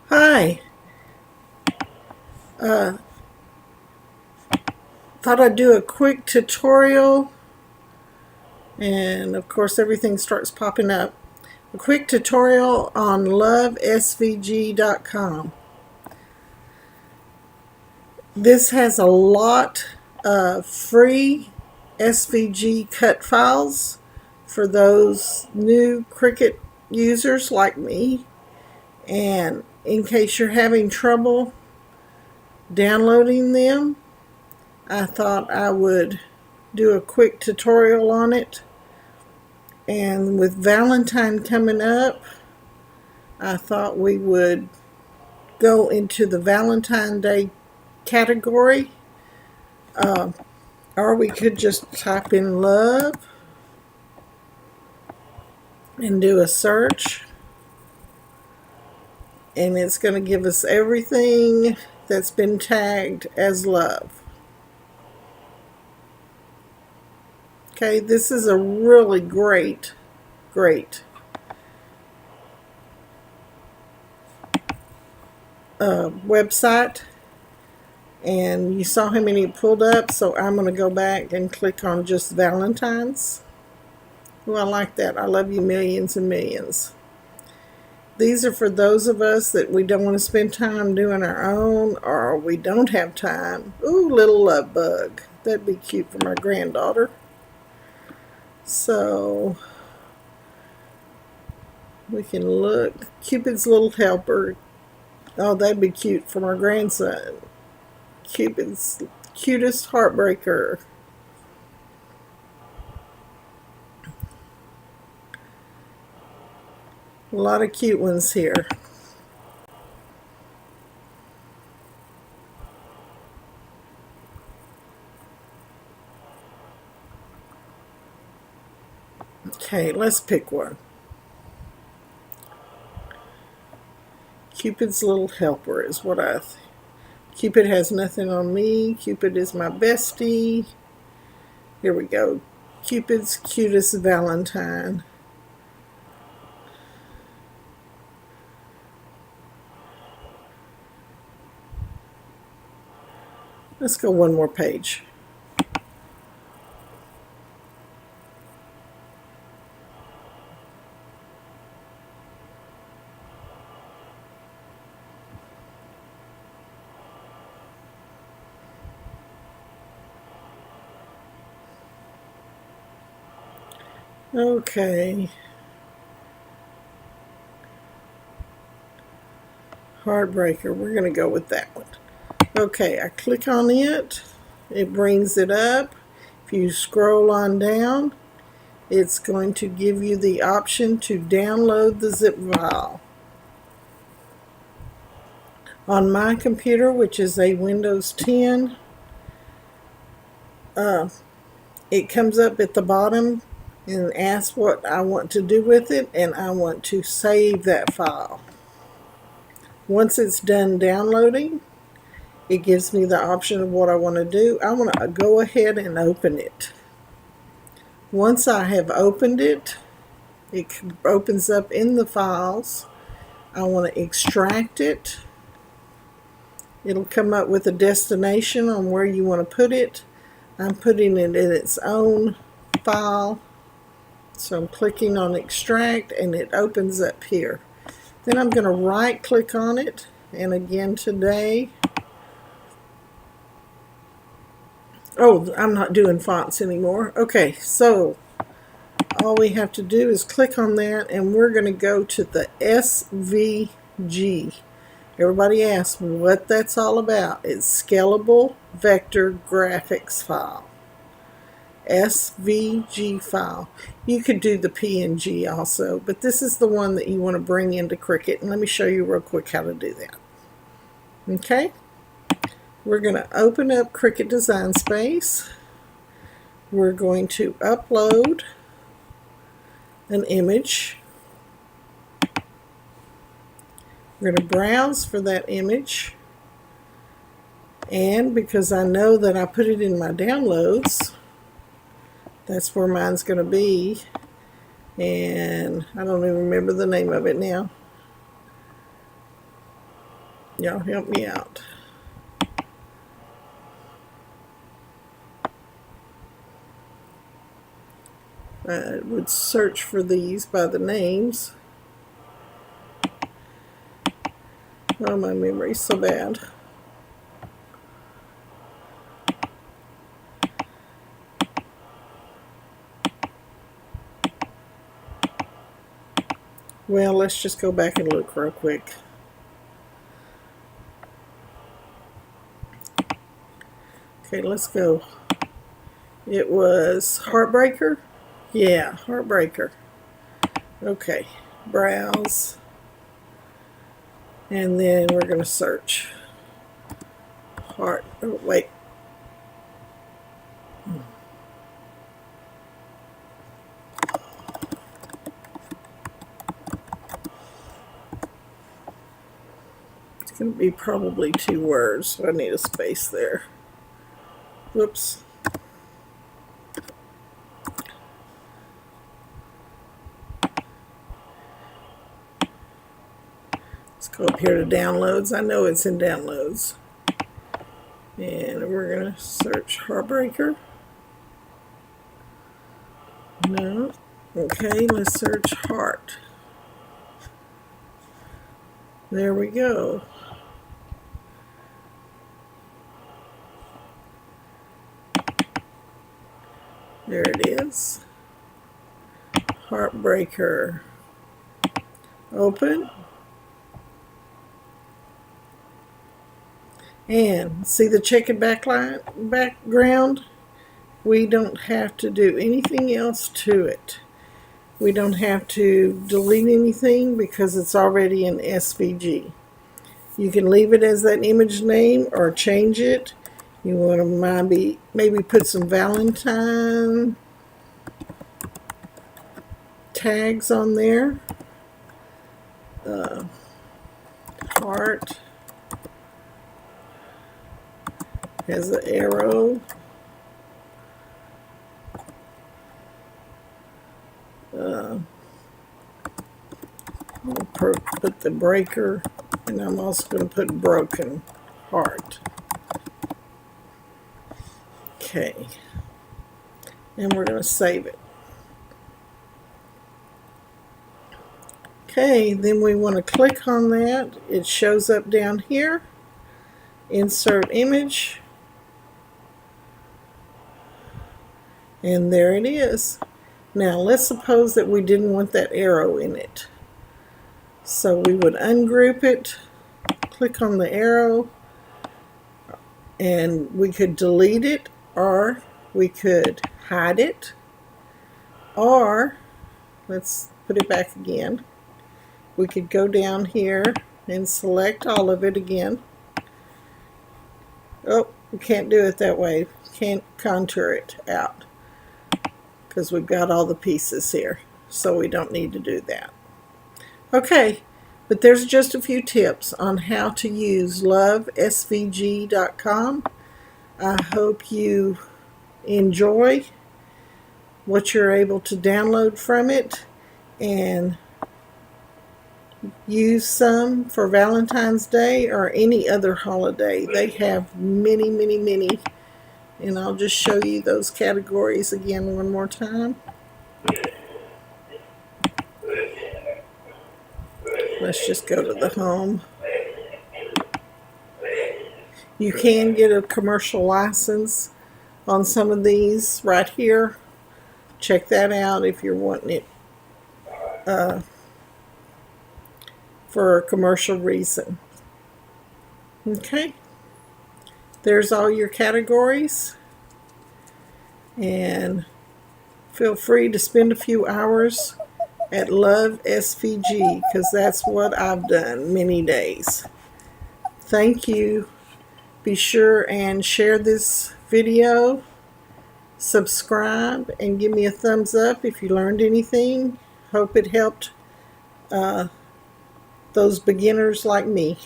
Hi, uh, thought I'd do a quick tutorial, and of course everything starts popping up. A quick tutorial on LoveSVG.com. This has a lot of free SVG cut files for those new Cricut users like me, and in case you're having trouble downloading them, I thought I would do a quick tutorial on it. And with Valentine coming up, I thought we would go into the Valentine Day category, or we could just type in love and do a search, and it's going to give us everything that's been tagged as love. Okay, this is a really great website, and you saw how many pulled up, so I'm going to go back and click on just Valentine's. Oh, I like that. I love you millions and millions. These are for those of us that we don't want to spend time doing our own, or we don't have time. Ooh, little love bug. That'd be cute for my granddaughter. So we can look. Cupid's little helper. Oh, that'd be cute for my grandson. Cupid's cutest heartbreaker. A lot of cute ones here. Okay, let's pick one. Cupid's little helper is what I think. Cupid has nothing on me. Cupid is my bestie. Here we go. Cupid's cutest Valentine. Let's go one more page. Okay. Heartbreaker. We're going to go with that one. Okay, I click on it. It brings it up. If you scroll on down, it's going to give you the option to download the zip file. On my computer, which is a Windows 10, it comes up at the bottom and asks what I want to do with it, and I want to save that file. Once it's done downloading, it gives me the option of what I want to do. I want to go ahead and open it. Once I have opened it, it opens up in the files. I want to extract it. It'll come up with a destination on where you want to put it. I'm putting it in its own file. So I'm clicking on extract, and it opens up here. Then I'm going to right click on it, and again today. Oh, I'm not doing fonts anymore. Okay, so all we have to do is click on that, and we're going to go to the SVG. Everybody asks me what that's all about. It's Scalable Vector Graphics File. SVG file. You could do the PNG also, but this is the one that you want to bring into Cricut, and let me show you real quick how to do that. Okay, we're going to open up Cricut Design Space. We're going to upload an image. We're going to browse for that image, and because I know that I put it in my downloads, that's where mine's going to be, and I don't even remember the name of it now. Y'all help me out. I would search for these by the names. Oh, my memory's so bad. Well, let's just go back and look real quick. Okay, let's go. It was Heartbreaker? Yeah, Heartbreaker. Okay, browse. And then we're going to search. Heart. Oh, wait. It's going to be probably 2 words, so I need a space there. Whoops. Let's go up here to downloads. I know it's in downloads. And we're going to search Heartbreaker. No. Okay, let's search Heart. There we go. There it is. Heartbreaker. Open. And see the checkered background? We don't have to do anything else to it. We don't have to delete anything because it's already in SVG. You can leave it as that image name or change it. You want to maybe put some Valentine tags on there. Heart has an arrow. I'll put the breaker, and I'm also going to put broken heart. Okay, and we're going to save it. Okay, then we want to click on that. It shows up down here. Insert image. And there it is. Now let's suppose that we didn't want that arrow in it. So we would ungroup it, click on the arrow, and we could delete it, or we could hide it, or let's put it back again. We could go down here and select all of it again. Oh, we can't do it that way. Can't contour it out because we've got all the pieces here, so we don't need to do that. Okay, but there's just a few tips on how to use LoveSVG.com. I hope you enjoy what you're able to download from it and use some for Valentine's Day or any other holiday. They have many, many, many. And I'll just show you those categories again one more time. Let's just go to the home. You can get a commercial license on some of these right here. Check that out if you're wanting it for a commercial reason. Okay. There's all your categories, and feel free to spend a few hours at LoveSVG because that's what I've done many days. Thank you. Be sure and share this video, subscribe, and give me a thumbs up if you learned anything. Hope it helped those beginners like me.